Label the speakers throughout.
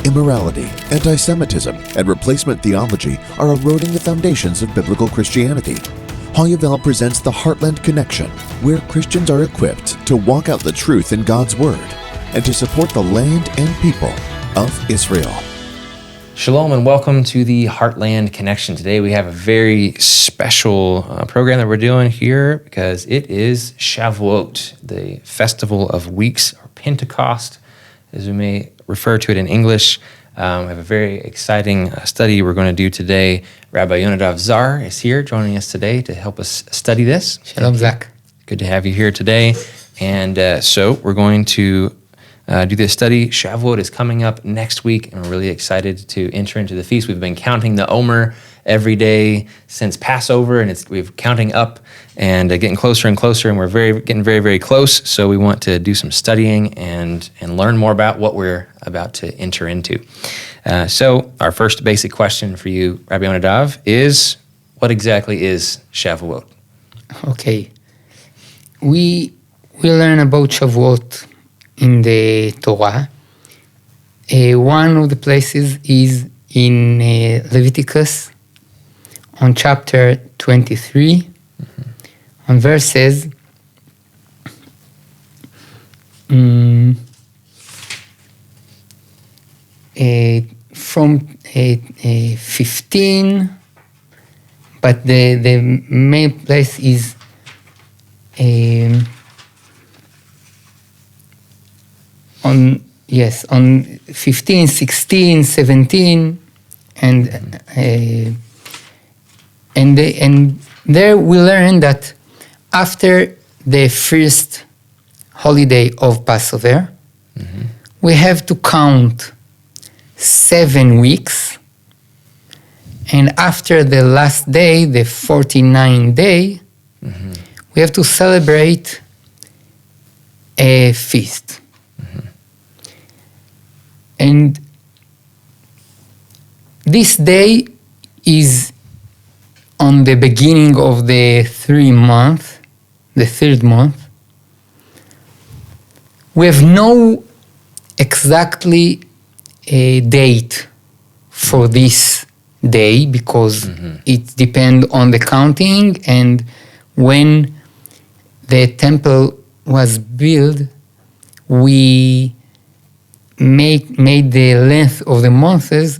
Speaker 1: Immorality, anti-Semitism, and replacement theology are eroding the foundations of biblical Christianity. Hoyevel presents the Heartland Connection, where Christians are equipped to walk out the truth in God's Word and to support the land and people of Israel.
Speaker 2: Shalom and welcome to the Heartland Connection. Today we have a very special program that we're doing here because it is Shavuot, the Festival of Weeks, or Pentecost, as we may refer to it in English. We have a very exciting study we're going to do today. Rabbi Yonadav Zar is here joining us today to help us study this.
Speaker 3: Shalom, Zach.
Speaker 2: Good to have you here today. And so we're going to do this study. Shavuot is coming up next week, and we're really excited to enter into the feast. We've been counting the Omer every day since Passover, and we're counting up and getting closer and closer, and we're getting very, very close. So we want to do some studying and learn more about what we're about to enter into. So our first basic question for you, Rabbi Yonadav, is what exactly is Shavuot?
Speaker 3: Okay. We learn about Shavuot in the Torah. One of the places is in Leviticus, on chapter 23, on verses from 15, but the main place is on 15, 16, 17, and there we learn that after the first holiday of Passover, we have to count 7 weeks, and after the last day, the 49th day, we have to celebrate a feast. And this day is on the beginning of the 3rd month, the 3rd month. We have no exactly a date for this day because it depends on the counting, and when the temple was built, we made the length of the months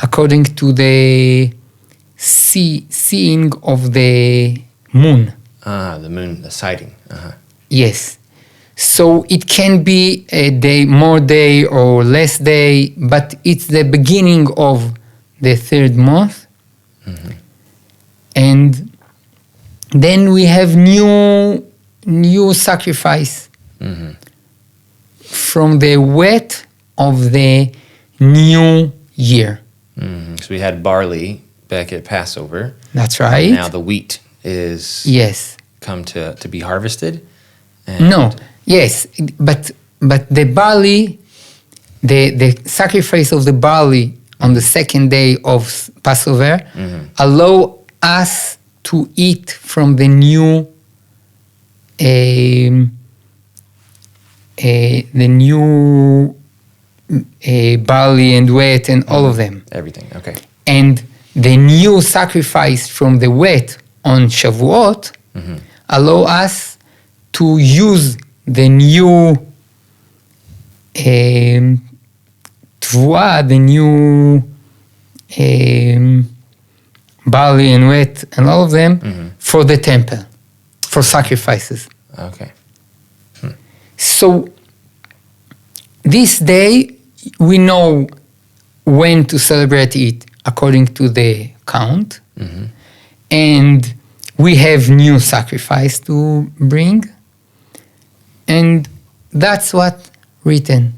Speaker 3: according to the seeing of the moon.
Speaker 2: The moon, the sighting.
Speaker 3: Yes. So it can be a day, more day or less day, but it's the beginning of the 3rd month. And then we have new sacrifice from the wheat of the new year.
Speaker 2: So we had barley back at Passover.
Speaker 3: That's right.
Speaker 2: And now the wheat is come to be harvested.
Speaker 3: But the barley, the sacrifice of the barley on the 2nd day of Passover allow us to eat from the new barley and wheat and all of them.
Speaker 2: Everything, okay.
Speaker 3: And the new sacrifice from the wheat on Shavuot allow us to use the new tvua, the new barley and wheat and all of them for the temple, for sacrifices.
Speaker 2: Okay.
Speaker 3: So this day, we know when to celebrate it according to the count. And we have new sacrifice to bring. And that's what written.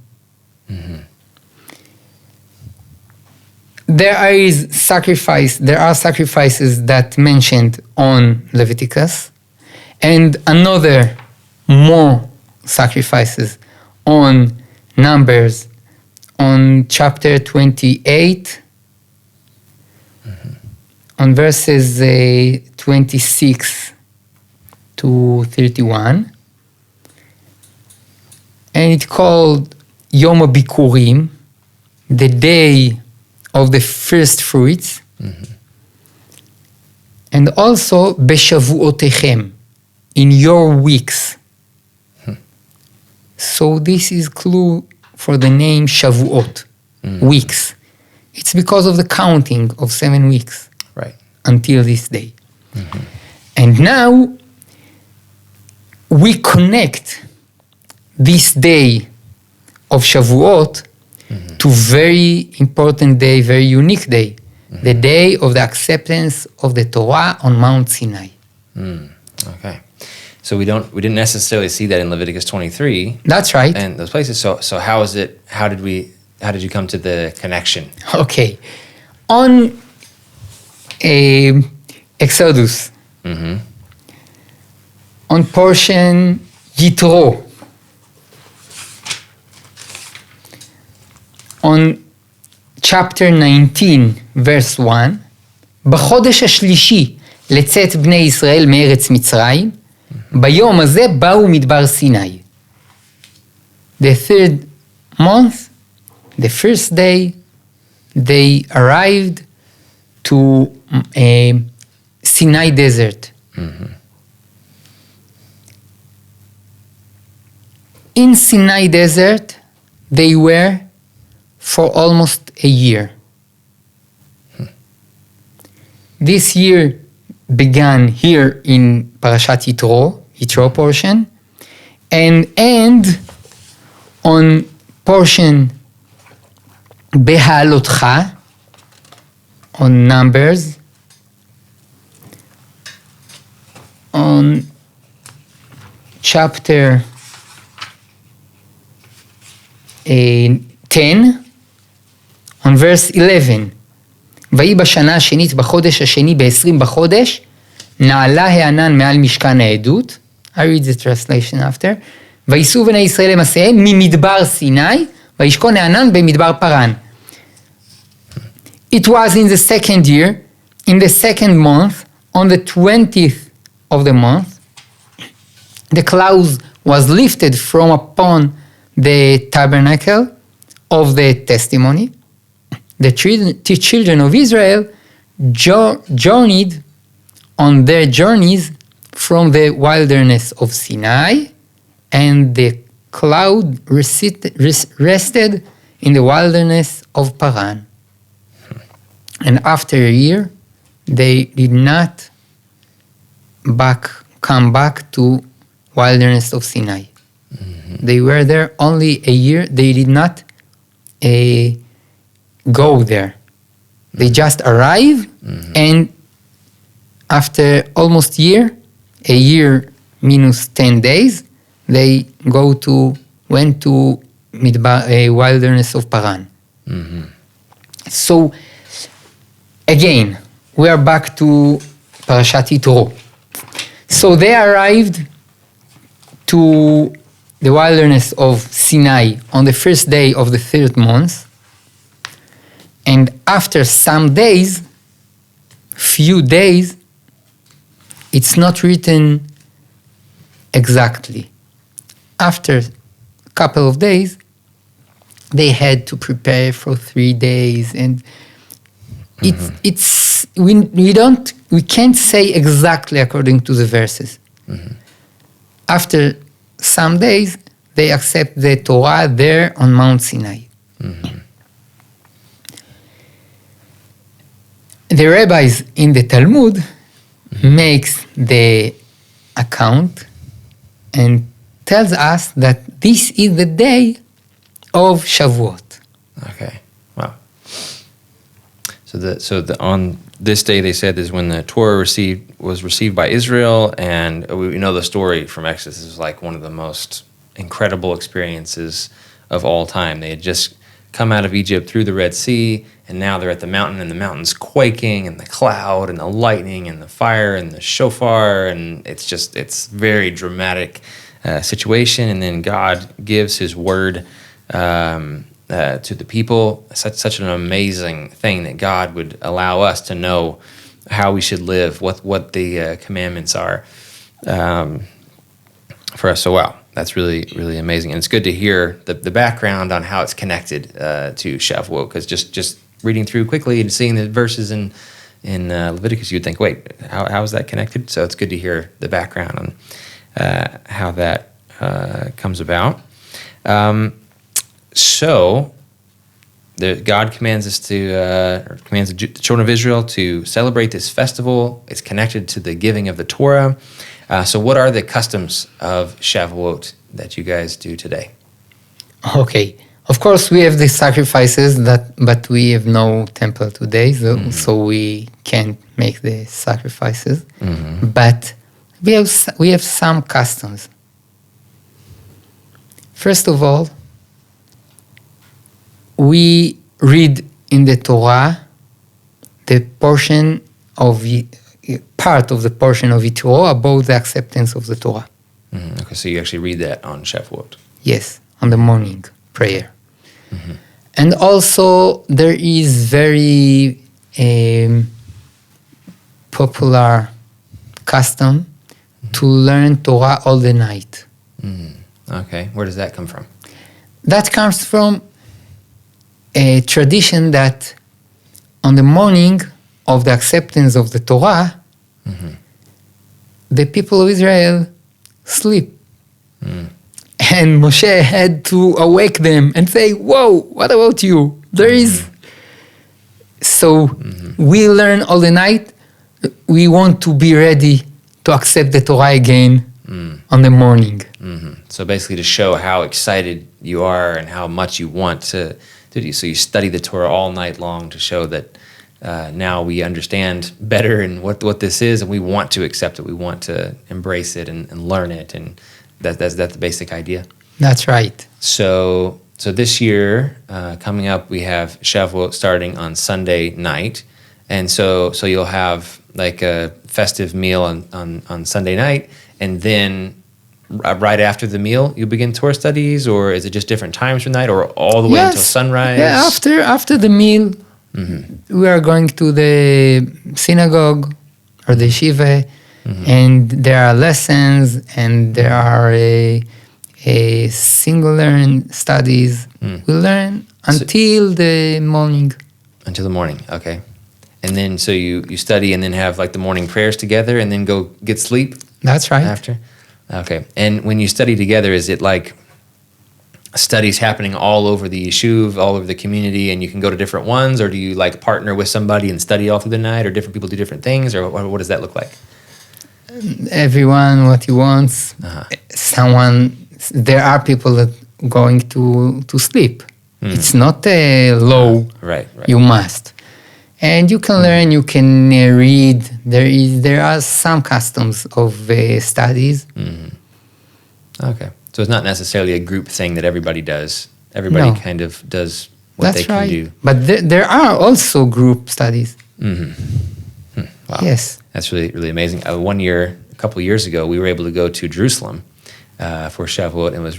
Speaker 3: There are sacrifices that mentioned on Leviticus, and another more sacrifices on Numbers, on chapter 28, on verses 26 to 31. And it's called Yom HaBikurim, the day of the first fruits, and also beshavuotechem, in your weeks. So this is clue for the name Shavuot, weeks. It's because of the counting of 7 weeks
Speaker 2: Right.
Speaker 3: until this day. And now we connect this day of Shavuot to very important day, very unique day, the day of the acceptance of the Torah on Mount Sinai.
Speaker 2: Okay. So we didn't necessarily see that in Leviticus 23
Speaker 3: That's right.
Speaker 2: and those places. So how did you come to the connection?
Speaker 3: Okay. On Exodus, on portion Yitro, on chapter 19, verse 1, בחודש השלישי לצאת בני ישראל מארץ מצרים, ביום הזה באו מדבר סיני. The third month, the first day, they arrived to Sinai desert. In Sinai desert, they were for almost a year. This year began here in Parashat Yitro portion, and end on portion Behalotcha, on Numbers, on chapter 10, on verse 11, ויהי בשנה השנית בחודש השני ב-20 בחודש, נעלה הענן מעל משכן העדות, I read the translation after, וייסעו בני ישראל למסעיהם ממדבר סיני, וישכון הענן במדבר פרן. It was in the second year, in the second month, on the 20th of the month, the cloud was lifted from upon the tabernacle of the testimony. The children of Israel journeyed on their journeys from the wilderness of Sinai, and the cloud rested in the wilderness of Paran. And after a year, they did not come back to wilderness of Sinai. They were there only a year. They did not go there. They just arrived, and after almost a year minus 10 days, they went to wilderness of Paran. So again, we are back to Parashat Yitro. So they arrived to the wilderness of Sinai on the first day of the third month, and after some days, few days, it's not written exactly. After a couple of days, they had to prepare for 3 days, and we can't say exactly according to the verses. After some days, they accept the Torah there on Mount Sinai. The rabbis in the Talmud makes the account and tells us that this is the day of Shavuot.
Speaker 2: Okay. Wow. So on this day, they said, is when the Torah was received by Israel, and we know the story from Exodus. This is like one of the most incredible experiences of all time. They had just come out of Egypt through the Red Sea, and now they're at the mountain, and the mountain's quaking, and the cloud, and the lightning, and the fire, and the shofar, and it's very dramatic situation. And then God gives His word to the people. Such an amazing thing that God would allow us to know how we should live, what the commandments are for us. So wow. That's really, really amazing. And it's good to hear the background on how it's connected to Shavuot, because just reading through quickly and seeing the verses in Leviticus, you'd think, wait, how is that connected? So it's good to hear the background on how that comes about. God commands us commands the children of Israel to celebrate this festival. It's connected to the giving of the Torah. So what are the customs of Shavuot that you guys do today?
Speaker 3: Okay. Of course, we have the sacrifices, but we have no temple today, so we can't make the sacrifices. Mm-hmm. But we have some customs. First of all, we read in the Torah the part of the portion of Yitro about the acceptance of the Torah.
Speaker 2: Mm-hmm. Okay, so you actually read that on Shavuot.
Speaker 3: Yes, on the morning prayer.
Speaker 2: Mm-hmm.
Speaker 3: And also there is very popular custom to learn Torah all the night.
Speaker 2: Mm-hmm. Okay, where does that come from?
Speaker 3: That comes from a tradition that on the morning of the acceptance of the Torah, mm-hmm. the people of Israel sleep. Mm. And Moshe had to awake them and say, whoa, what about you? There is... So we learn all the night. We want to be ready to accept the Torah again on the morning.
Speaker 2: Mm-hmm. So basically to show how excited you are and how much you want to do. So you study the Torah all night long to show that now we understand better and what this is, and we want to accept it. We want to embrace it and learn it, and that's the basic idea.
Speaker 3: That's right.
Speaker 2: So this year coming up, we have Shavuot starting on Sunday night, and so you'll have like a festive meal on Sunday night, and then right after the meal you begin Torah studies, or is it just different times of night, or all the way until sunrise?
Speaker 3: Yeah, after the meal. Mm-hmm. We are going to the synagogue or the yeshiva, and there are lessons, and there are a singular studies. We learn until the morning.
Speaker 2: Until the morning, okay. And then so you study and then have like the morning prayers together and then go get sleep?
Speaker 3: That's right.
Speaker 2: After? Okay. And when you study together, is it like studies happening all over the yeshuv, all over the community, and you can go to different ones, or do you like partner with somebody and study all through the night, or different people do different things, or what does that look like?
Speaker 3: Everyone what he wants. There are people that going to sleep. It's not a law.
Speaker 2: Right.
Speaker 3: You must. And you can learn, you can read. There are some customs of studies.
Speaker 2: Okay. So it's not necessarily a group thing that everybody does. Everybody kind of does what they can do.
Speaker 3: But there are also group studies.
Speaker 2: Wow.
Speaker 3: Yes.
Speaker 2: That's really, really amazing. A couple of years ago, we were able to go to Jerusalem for Shavuot, and it was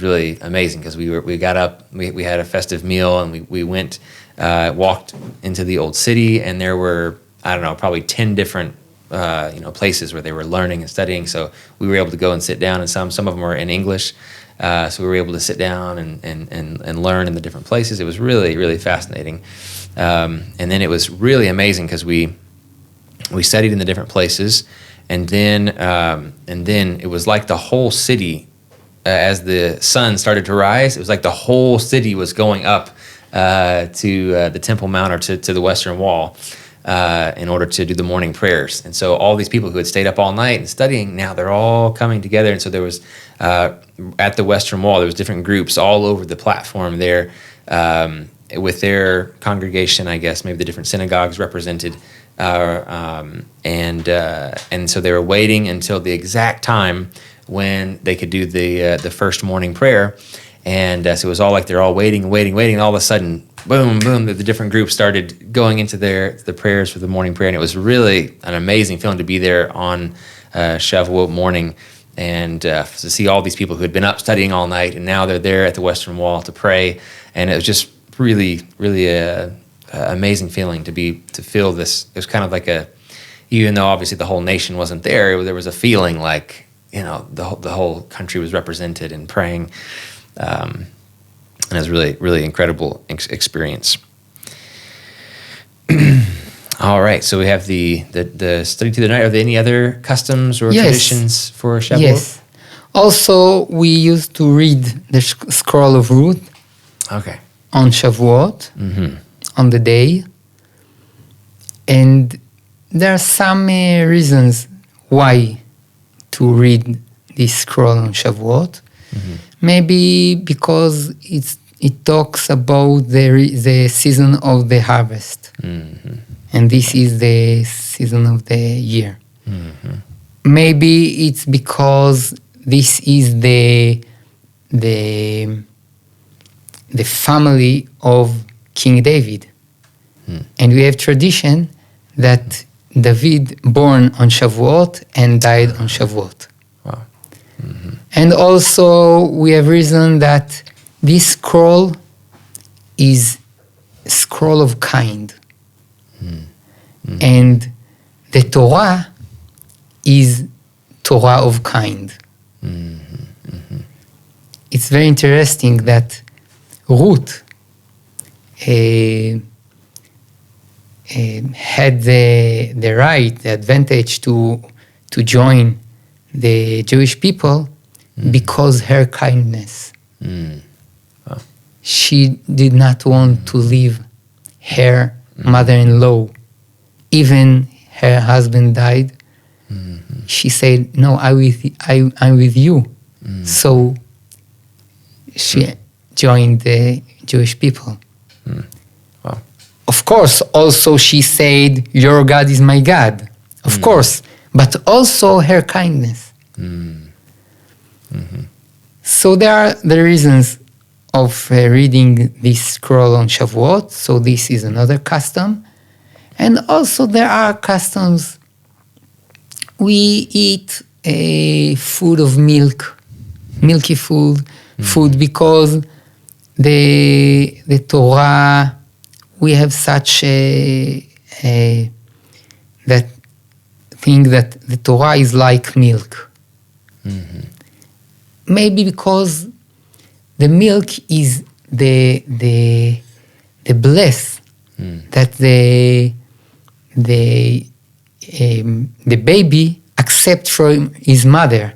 Speaker 2: really amazing because we got up, we had a festive meal, and we went, walked into the old city, and there were, I don't know, probably 10 different places where they were learning and studying. So we were able to go and sit down, and some of them were in English. So we were able to sit down and learn in the different places. It was really, really fascinating. And then it was really amazing because we studied in the different places, and then it was like the whole city, as the sun started to rise, it was like the whole city was going up to the Temple Mount, or to the Western Wall, in order to do the morning prayers. And so all these people who had stayed up all night and studying, now they're all coming together. And so there was, at the Western Wall, there was different groups all over the platform there, with their congregation, I guess, maybe the different synagogues represented. And so they were waiting until the exact time when they could do the first morning prayer. And so it was all like they're all waiting, and all of a sudden, boom, the different groups started going into the prayers for the morning prayer. And it was really an amazing feeling to be there on Shavuot morning and to see all these people who had been up studying all night, and now they're there at the Western Wall to pray. And it was just really, really amazing feeling to feel this. It was kind of like even though obviously the whole nation wasn't there, there was a feeling like, the whole country was represented and praying. And it was really, really incredible experience. All right, so we have the study to the night. Are there any other customs or traditions for Shavuot?
Speaker 3: Yes. Also, we used to read the scroll of Ruth.
Speaker 2: Okay.
Speaker 3: On Shavuot, on the day. And there are some reasons why to read this scroll on Shavuot. Maybe because it talks about the season of the harvest. And this is the season of the year. Maybe it's because this is the family of King David. And we have tradition that David born on Shavuot and died on Shavuot.
Speaker 2: Wow.
Speaker 3: And also we have reason that this scroll is a scroll of kind. And the Torah is Torah of kind. It's very interesting that Ruth had the right, the advantage to join the Jewish people because her kindness.
Speaker 2: Wow.
Speaker 3: She did not want to leave her mother-in-law. Even her husband died. She said, "No, I'm with you." So she joined the Jewish people.
Speaker 2: Wow.
Speaker 3: Of course, also she said, "Your God is my God." Of course, but also her kindness. So there are the reasons of reading this scroll on Shavuot. So this is another custom. And also there are customs. We eat a food of milk, milky food because the Torah, we have such that thing that the Torah is like milk. Maybe because the milk is the bliss that the baby accepts from his mother.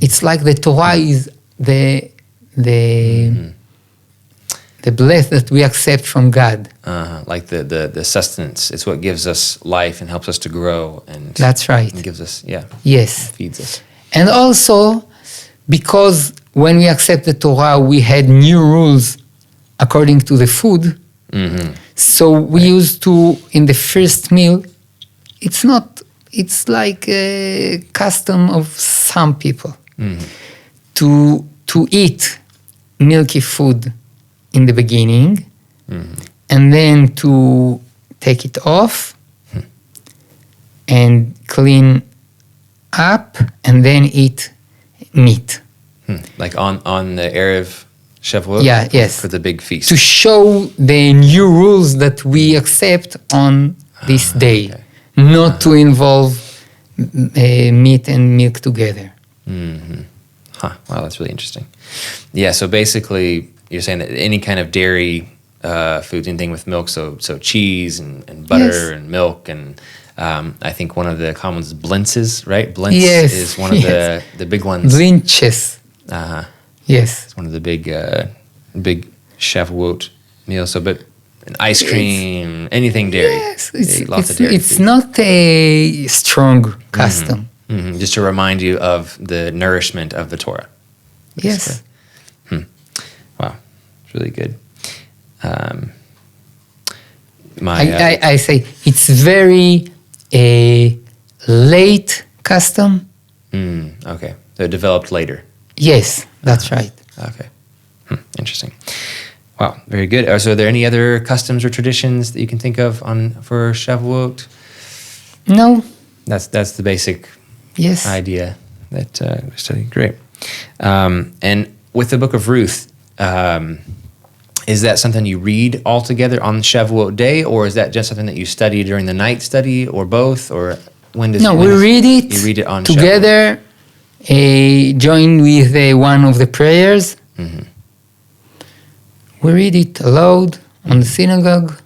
Speaker 3: It's like the Torah is the bliss that we accept from God.
Speaker 2: Like the sustenance. It's what gives us life and helps us to grow. And
Speaker 3: that's right.
Speaker 2: And gives us,
Speaker 3: yes,
Speaker 2: feeds us.
Speaker 3: And also because when we accept the Torah, we had new rules according to the food. So we used to, in the first meal, it's like a custom of some people to eat milky food in the beginning and then to take it off and clean up and then eat meat.
Speaker 2: Like on the Erev Shavuot?
Speaker 3: Yes.
Speaker 2: For the big feast.
Speaker 3: To show the new rules that we accept on this day.
Speaker 2: Okay.
Speaker 3: Not to involve meat and milk together.
Speaker 2: Wow, that's really interesting. Yeah, so basically you're saying that any kind of dairy foods, anything with milk, so cheese and butter and milk, and I think one of the common ones is blintzes, right? Blintz is one of the big ones.
Speaker 3: Blinches. Yes.
Speaker 2: It's one of the big Shavuot meals. So, but ice cream, anything dairy.
Speaker 3: Yes,
Speaker 2: lots of dairy
Speaker 3: it's
Speaker 2: foods.
Speaker 3: not a strong custom.
Speaker 2: Just to remind you of the nourishment of the Torah.
Speaker 3: Yes.
Speaker 2: Wow, it's really good.
Speaker 3: I say it's very late custom.
Speaker 2: Okay, so it developed later.
Speaker 3: Yes, that's right.
Speaker 2: Okay, interesting. Wow, very good. So are there any other customs or traditions that you can think of for Shavuot?
Speaker 3: No.
Speaker 2: That's the basic idea that we're studying. Great. And with the book of Ruth, is that something you read all together on Shavuot day, or is that just something that you study during the night study, or both, or when does?
Speaker 3: No, we read it.
Speaker 2: You read it on
Speaker 3: together join with one of the prayers. We read it aloud on the synagogue.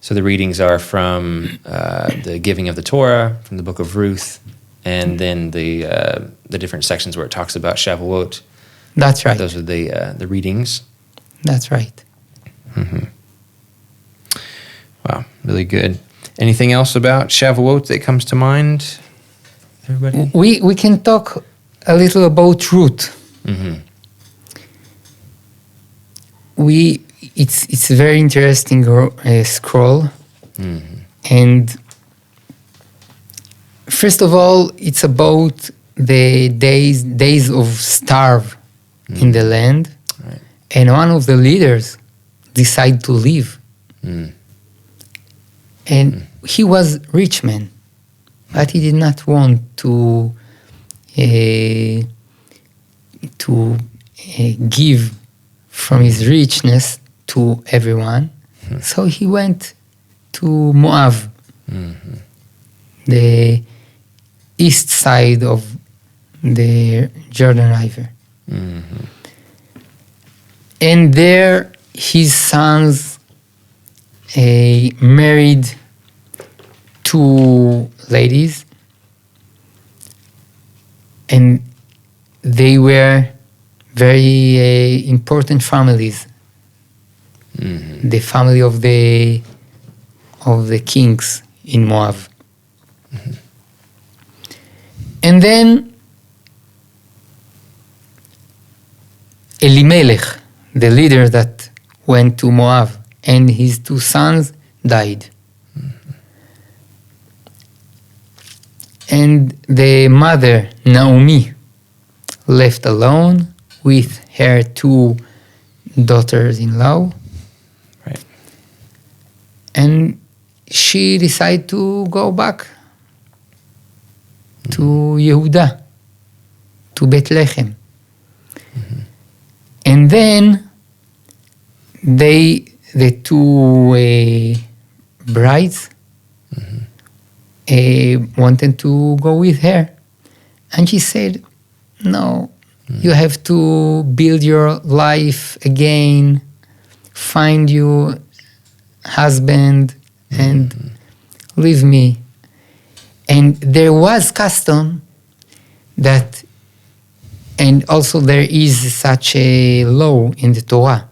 Speaker 2: So the readings are from the giving of the Torah, from the book of Ruth, and then the different sections where it talks about Shavuot.
Speaker 3: That's right.
Speaker 2: Those are the readings.
Speaker 3: That's right.
Speaker 2: Wow, really good. Anything else about Shavuot that comes to mind, everybody?
Speaker 3: We can talk a little about Ruth. It's a very interesting scroll, and first of all, it's about the days of starve in the land,
Speaker 2: Right.
Speaker 3: and one of the leaders decided to leave, and he was rich man, but he did not want to give from his richness to everyone. So he went to Moab, the east side of the Jordan River. And there his sons married two ladies, and they were very important families. The family of the kings in Moab. And then Elimelech, the leader that went to Moab, and his two sons died. And the mother, Naomi, left alone with her two daughters-in-law.
Speaker 2: Right.
Speaker 3: And she decided to go back to Yehuda, to Bethlehem. And then the two brides wanted to go with her. And she said, no, you have to build your life again, find your husband, and leave me. And there was custom that, and also there is such a law in the Torah,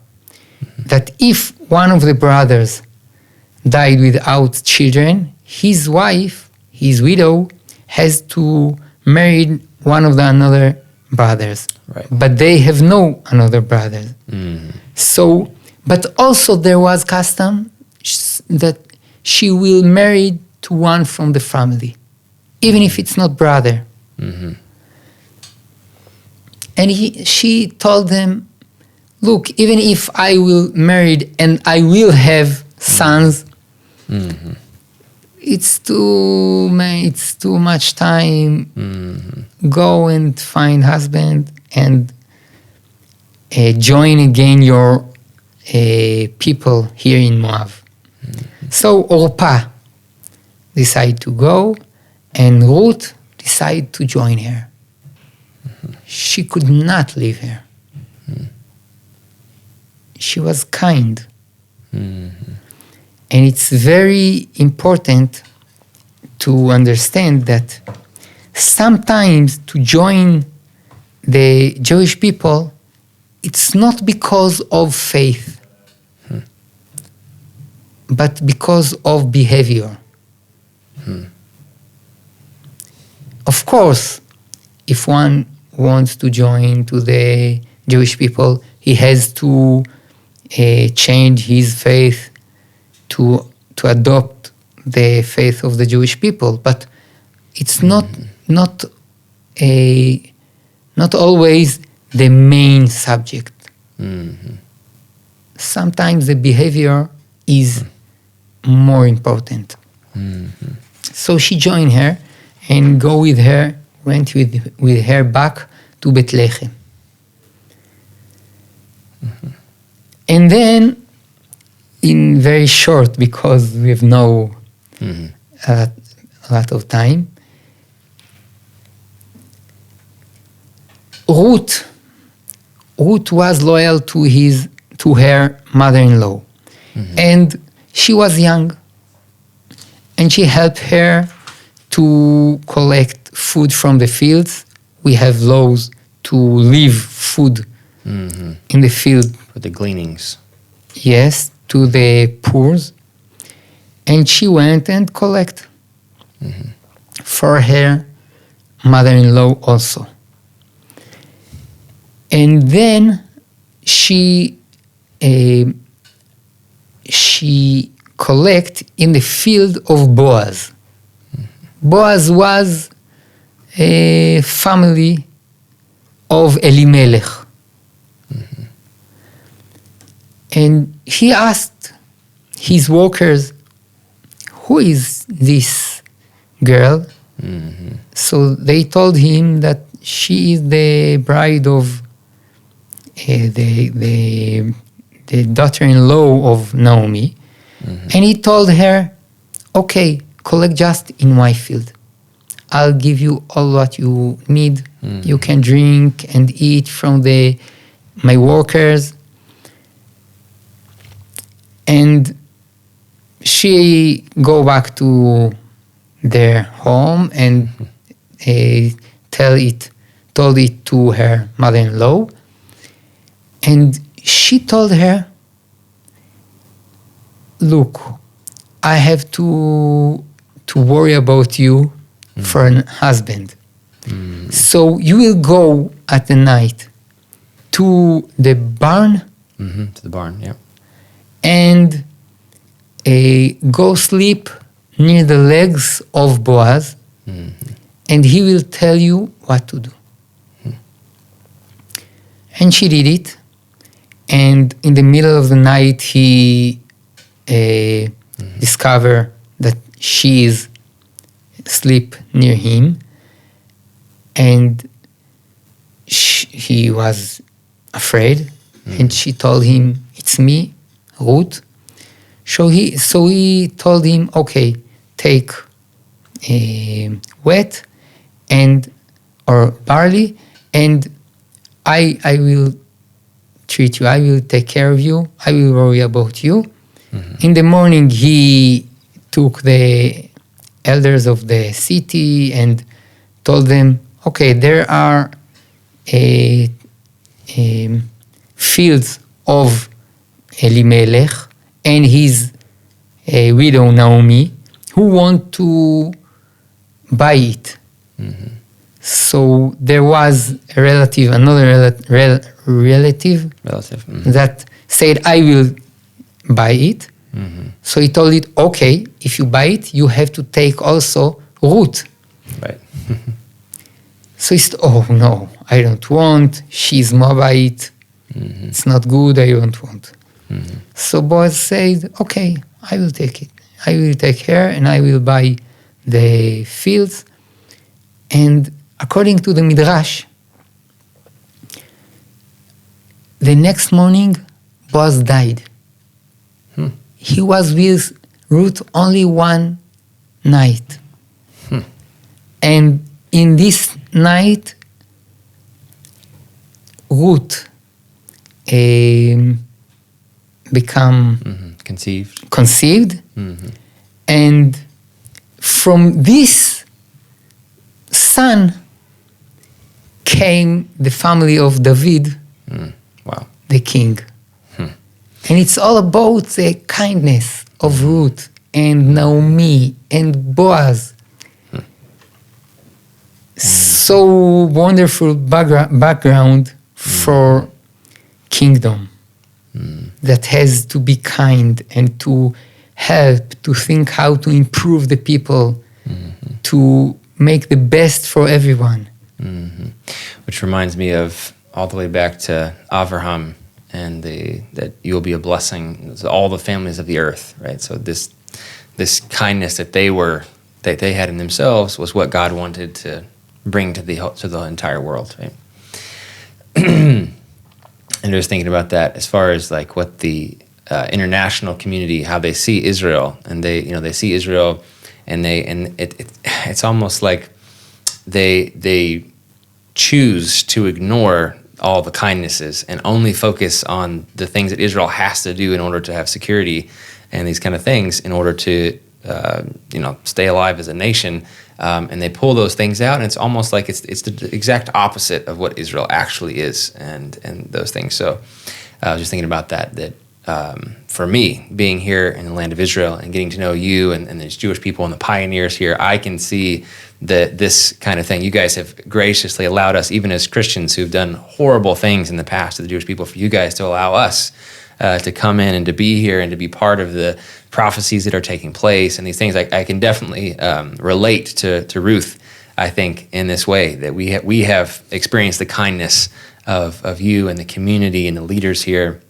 Speaker 3: that if one of the brothers died without children, his wife, his widow, has to marry one of the another brothers.
Speaker 2: Right.
Speaker 3: But they have no another brothers. So, but also there was custom that she will marry to one from the family, even if it's not brother. And she told them, look, even if I will marry and I will have sons, it's too much time. Go and find husband and join again your people here in Moab. So Orpah decided to go, and Ruth decided to join her. She could not leave her. She was kind. And it's very important to understand that sometimes to join the Jewish people, it's not because of faith, but because of behavior. Of course, if one wants to join to the Jewish people, he has to change his faith to adopt the faith of the Jewish people, but it's not always the main subject. Sometimes the behavior is more important. So she joined her and went with her back to Bethlehem. And then, in very short, because we have no a lot of time, Ruth was loyal to her mother-in-law, and she was young, and she helped her to collect food from the fields. We have laws to leave food in the field.
Speaker 2: For the gleanings.
Speaker 3: Yes, to the poor. And she went and collect for her mother-in-law also. And then she collect in the field of Boaz. Boaz was a family of Elimelech. And he asked his workers, who is this girl? So they told him that she is the bride of the daughter-in-law of Naomi. And he told her, okay, collect just in my field. I'll give you all what you need. You can drink and eat from my workers. And she go back to their home and told it to her mother-in-law. And she told her, look, I have to worry about you for an husband. So you will go at the night to the barn.
Speaker 2: To the barn, yeah.
Speaker 3: And go sleep near the legs of Boaz, and he will tell you what to do. And she did it, and in the middle of the night, he discovered that she is asleep near him, and he was afraid, and she told him, it's me, Ruth. So he told him, okay, take wheat or barley, and I will treat you. I will take care of you. I will worry about you. In the morning, he took the elders of the city and told them, okay, there are fields of Elimelech and his widow Naomi, who want to buy it. So there was another relative that said, I will buy it. So he told it, okay, if you buy it, you have to take also Ruth.
Speaker 2: Right.
Speaker 3: So he said, oh no, I don't want. She's Moabite. It's not good. I don't want. So Boaz said, okay, I will take it. I will take her and I will buy the fields. And according to the Midrash, the next morning, Boaz died. He was with Ruth only one night. And in this night, Ruth become conceived. And from this son came the family of David, the king. And it's all about the kindness of Ruth and Naomi and Boaz. So wonderful background for kingdom that has to be kind and to help, to think how to improve the people, to make the best for everyone.
Speaker 2: Which reminds me of all the way back to Avraham and that you'll be a blessing to all the families of the earth, right? So this kindness that they had in themselves was what God wanted to bring to the entire world, right? And I was thinking about that as far as like what the international community, how they see Israel, and they see Israel, and it's almost like they choose to ignore all the kindnesses and only focus on the things that Israel has to do in order to have security and these kind of things in order to stay alive as a nation, and they pull those things out, and it's almost like it's the exact opposite of what Israel actually is, and those things. So I was just thinking about that for me, being here in the land of Israel and getting to know you and these Jewish people and the pioneers here, I can see this kind of thing. You guys have graciously allowed us, even as Christians who've done horrible things in the past to the Jewish people, for you guys to allow us to come in and to be here and to be part of the prophecies that are taking place and these things. I can definitely relate to Ruth, I think, in this way, that we have experienced the kindness of you and the community and the leaders here.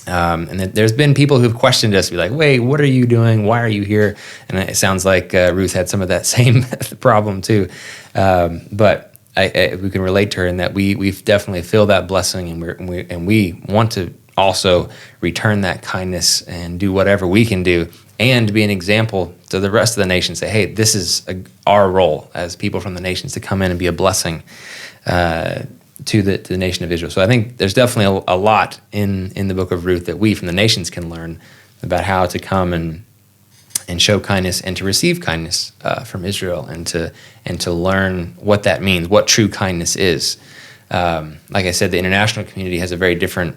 Speaker 2: And there's been people who've questioned us, be like, wait, what are you doing? Why are you here? And it sounds like Ruth had some of that same problem too. But we can relate to her in that we've definitely feel that blessing, and we want to also return that kindness and do whatever we can do and be an example to the rest of the nation. Say, hey, this is our role as people from the nations to come in and be a blessing to the nation of Israel. So I think there's definitely a lot in the book of Ruth that we from the nations can learn about how to come and show kindness and to receive kindness from Israel, and to learn what that means, what true kindness is. Like I said, the international community has a very different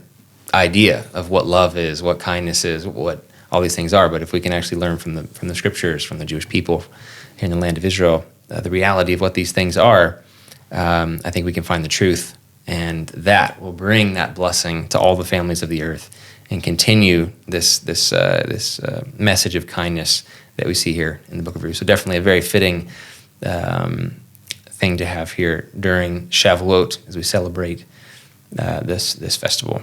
Speaker 2: idea of what love is, what kindness is, what all these things are. But if we can actually learn from the scriptures, from the Jewish people here in the land of Israel, the reality of what these things are, I think we can find the truth, and that will bring that blessing to all the families of the earth and continue this message of kindness that we see here in the book of Ruth. So definitely a very fitting thing to have here during Shavuot as we celebrate this festival.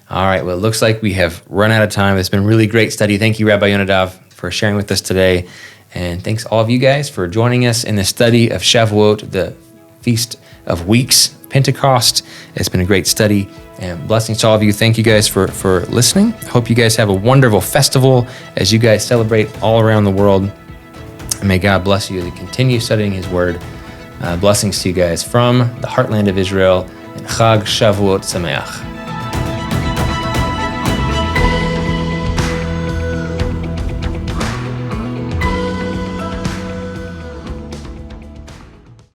Speaker 2: All right, well, it looks like we have run out of time. It's been a really great study. Thank you, Rabbi Yonadav, for sharing with us today. And thanks all of you guys for joining us in the study of Shavuot, the Feast of Weeks, Pentecost. It's been a great study, and blessings to all of you. Thank you guys for listening. I hope you guys have a wonderful festival as you guys celebrate all around the world. And may God bless you as you continue studying His Word. Blessings to you guys from the heartland of Israel, and Chag, Shavuot, Sameach.